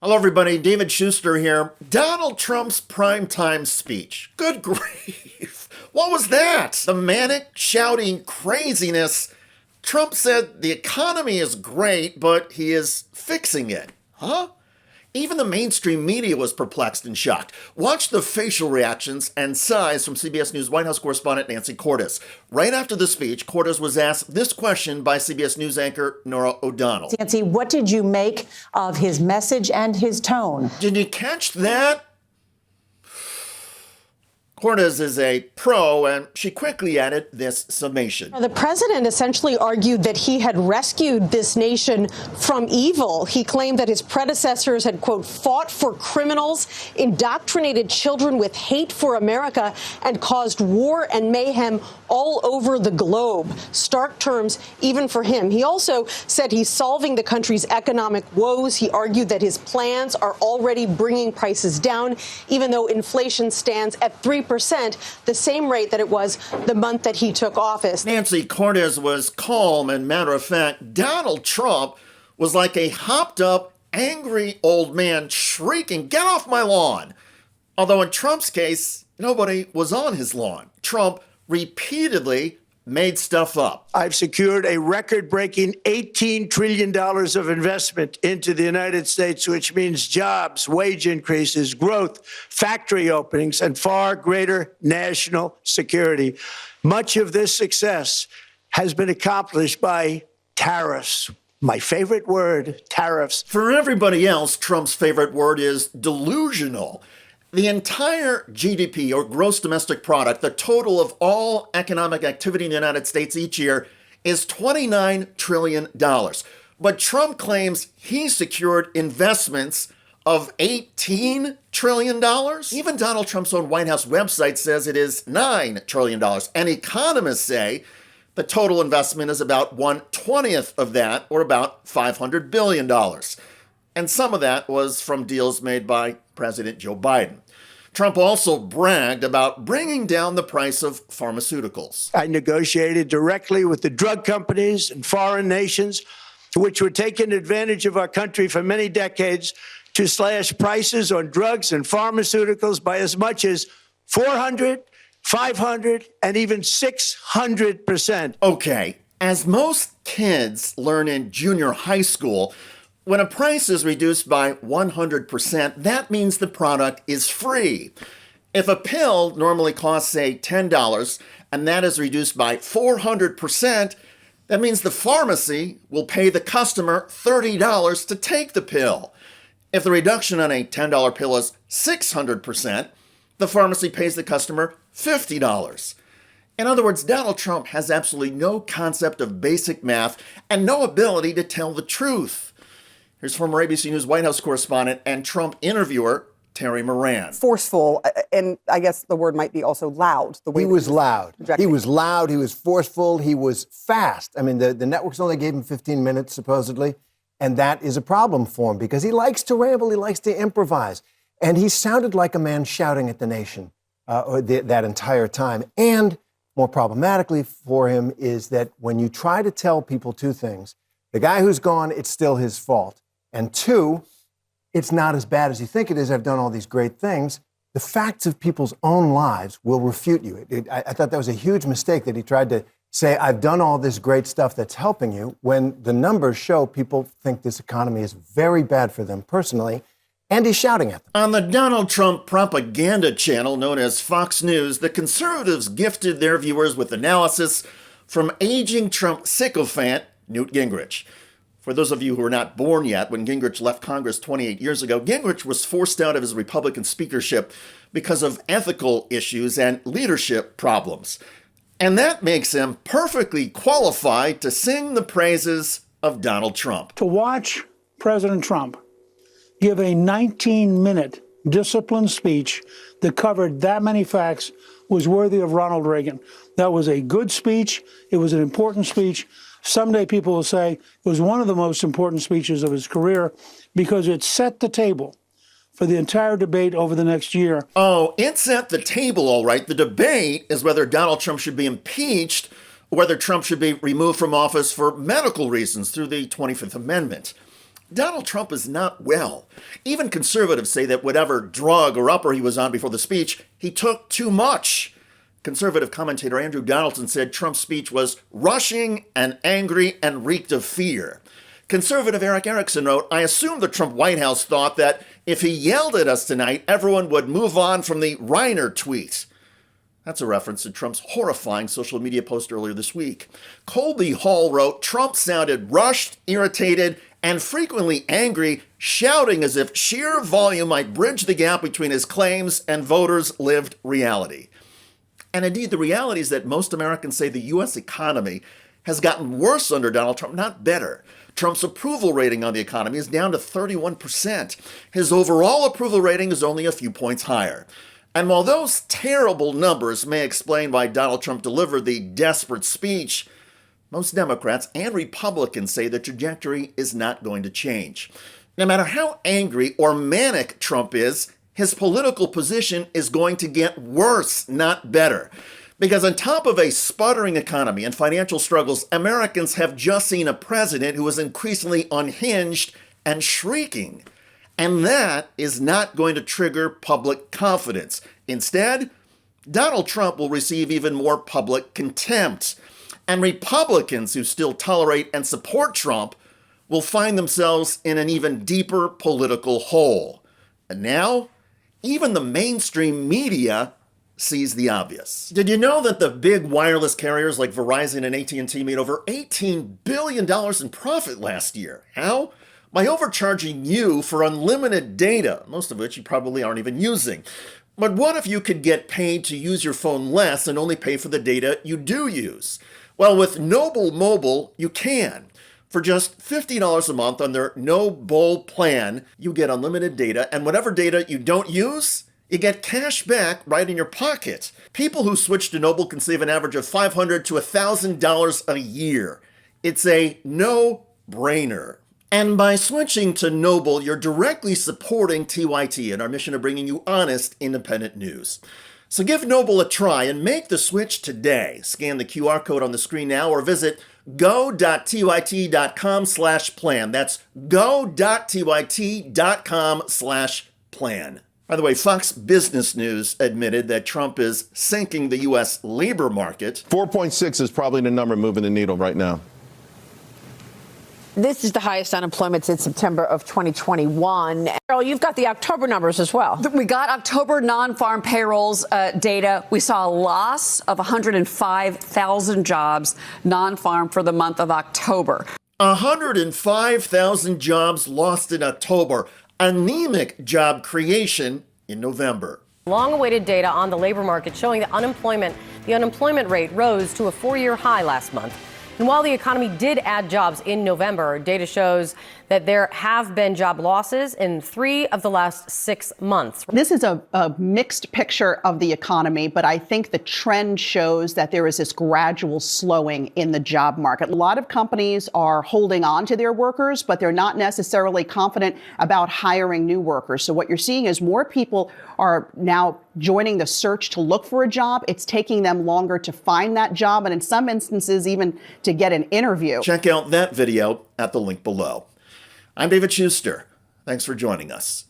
Hello, everybody. David Shuster here. Donald Trump's primetime speech. Good grief. What was that? The manic, shouting craziness. Trump said the economy is great, but he is fixing it. Huh? Even the mainstream media was perplexed and shocked. Watch the facial reactions and sighs from CBS News White House correspondent Nancy Cordes. Right after the speech, Cordes was asked this question by CBS News anchor Norah O'Donnell. Nancy, what did you make of his message and his tone? Did you catch that? Cordes is a pro, and she quickly added this summation. The president essentially argued that he had rescued this nation from evil. He claimed that his predecessors had, quote, fought for criminals, indoctrinated children with hate for America, and caused war and mayhem all over the globe. Stark terms, even for him. He also said he's solving the country's economic woes. He argued that his plans are already bringing prices down, even though inflation stands at 3%, the same rate that it was the month that he took office. Nancy Cordes was calm and matter of fact. Donald Trump was like a hopped up, angry old man shrieking, "Get off my lawn!" Although in Trump's case, nobody was on his lawn. Trump repeatedly made stuff up. I've secured a record-breaking $18 trillion of investment into the United States, which means jobs, wage increases, growth, factory openings, and far greater national security. Much of this success has been accomplished by tariffs. My favorite word, tariffs. For everybody else, Trump's favorite word is delusional. The entire GDP, or gross domestic product, the total of all economic activity in the United States each year, is $29 trillion. But Trump claims he secured investments of $18 trillion. Even Donald Trump's own White House website says it is $9 trillion. And economists say the total investment is about 1/20th of that, or about $500 billion. And some of that was from deals made by President Joe Biden. Trump also bragged about bringing down the price of pharmaceuticals. I negotiated directly with the drug companies and foreign nations, which were taking advantage of our country for many decades, to slash prices on drugs and pharmaceuticals by as much as 400, 500, and even 600%. Okay, as most kids learn in junior high school, when a price is reduced by 100%, that means the product is free. If a pill normally costs, say, $10, and that is reduced by 400%, that means the pharmacy will pay the customer $30 to take the pill. If the reduction on a $10 pill is 600%, the pharmacy pays the customer $50. In other words, Donald Trump has absolutely no concept of basic math and no ability to tell the truth. Here's former ABC News White House correspondent and Trump interviewer, Terry Moran. Forceful, and I guess the word might be also loud. The way he was loud. projecting. He was loud. He was forceful. He was fast. I mean, the networks only gave him 15 minutes, supposedly. And that is a problem for him because he likes to ramble. He likes to improvise. And he sounded like a man shouting at the nation that entire time. And more problematically for him is that when you try to tell people two things, the guy who's gone, it's still his fault. And two, it's not as bad as you think it is. I've done all these great things. The facts of people's own lives will refute you. I thought that was a huge mistake that he tried to say, I've done all this great stuff that's helping you, when the numbers show people think this economy is very bad for them personally, and he's shouting at them. On the Donald Trump propaganda channel known as Fox News, the conservatives gifted their viewers with analysis from aging Trump sycophant Newt Gingrich. For those of you who were not born yet, when Gingrich left Congress 28 years ago, Gingrich was forced out of his Republican speakership because of ethical issues and leadership problems. And that makes him perfectly qualified to sing the praises of Donald Trump. To watch President Trump give a 19-minute disciplined speech that covered that many facts was worthy of Ronald Reagan. That was a good speech. It was an important speech. Someday people will say it was one of the most important speeches of his career because it set the table for the entire debate over the next year. Oh, it set the table, all right. The debate is whether Donald Trump should be impeached or whether Trump should be removed from office for medical reasons through the 25th Amendment. Donald Trump is not well. Even conservatives say that whatever drug or upper he was on before the speech, he took too much. Conservative commentator Andrew Donaldson said Trump's speech was rushing and angry and reeked of fear. Conservative Eric Erickson wrote, I assume the Trump White House thought that if he yelled at us tonight, everyone would move on from the Reiner tweet. That's a reference to Trump's horrifying social media post earlier this week. Colby Hall wrote, Trump sounded rushed, irritated, and frequently angry, shouting as if sheer volume might bridge the gap between his claims and voters' lived reality. And indeed, the reality is that most Americans say the U.S. economy has gotten worse under Donald Trump, not better. Trump's approval rating on the economy is down to 31%. His overall approval rating is only a few points higher. And while those terrible numbers may explain why Donald Trump delivered the desperate speech, most Democrats and Republicans say the trajectory is not going to change. No matter how angry or manic Trump is, his political position is going to get worse, not better. Because on top of a sputtering economy and financial struggles, Americans have just seen a president who is increasingly unhinged and shrieking. And that is not going to trigger public confidence. Instead, Donald Trump will receive even more public contempt. And Republicans who still tolerate and support Trump will find themselves in an even deeper political hole. And now, even the mainstream media sees the obvious. Did you know that the big wireless carriers like Verizon and AT&T made over $18 billion in profit last year? How? By overcharging you for unlimited data, most of which you probably aren't even using. But what if you could get paid to use your phone less and only pay for the data you do use? Well, with Noble Mobile, you can. For just $50 a month on their No Bull plan, you get unlimited data, and whatever data you don't use, you get cash back right in your pocket. People who switch to Noble can save an average of $500 to $1,000 a year. It's a no-brainer. And by switching to Noble, you're directly supporting TYT and our mission of bringing you honest, independent news. So give Noble a try and make the switch today. Scan the QR code on the screen now or visit go.tyt.com/plan. That's go.tyt.com/plan. By the way, Fox Business News admitted that Trump is sinking the U.S. labor market. 4.6 is probably the number moving the needle right now. This is the highest unemployment since September of 2021. Earl, you've got the October numbers as well. We got October non-farm payrolls data. We saw a loss of 105,000 jobs non-farm for the month of October. 105,000 jobs lost in October. Anemic job creation in November. Long-awaited data on the labor market showing that the unemployment rate rose to a 4-year high last month. And while the economy did add jobs in November, data shows that there have been job losses in 3 of the last 6 months. This is a mixed picture of the economy, but I think the trend shows that there is this gradual slowing in the job market. A lot of companies are holding on to their workers, but they're not necessarily confident about hiring new workers. So what you're seeing is more people are now joining the search to look for a job. It's taking them longer to find that job, and in some instances, even to get an interview. Check out that video at the link below. I'm David Shuster. Thanks for joining us.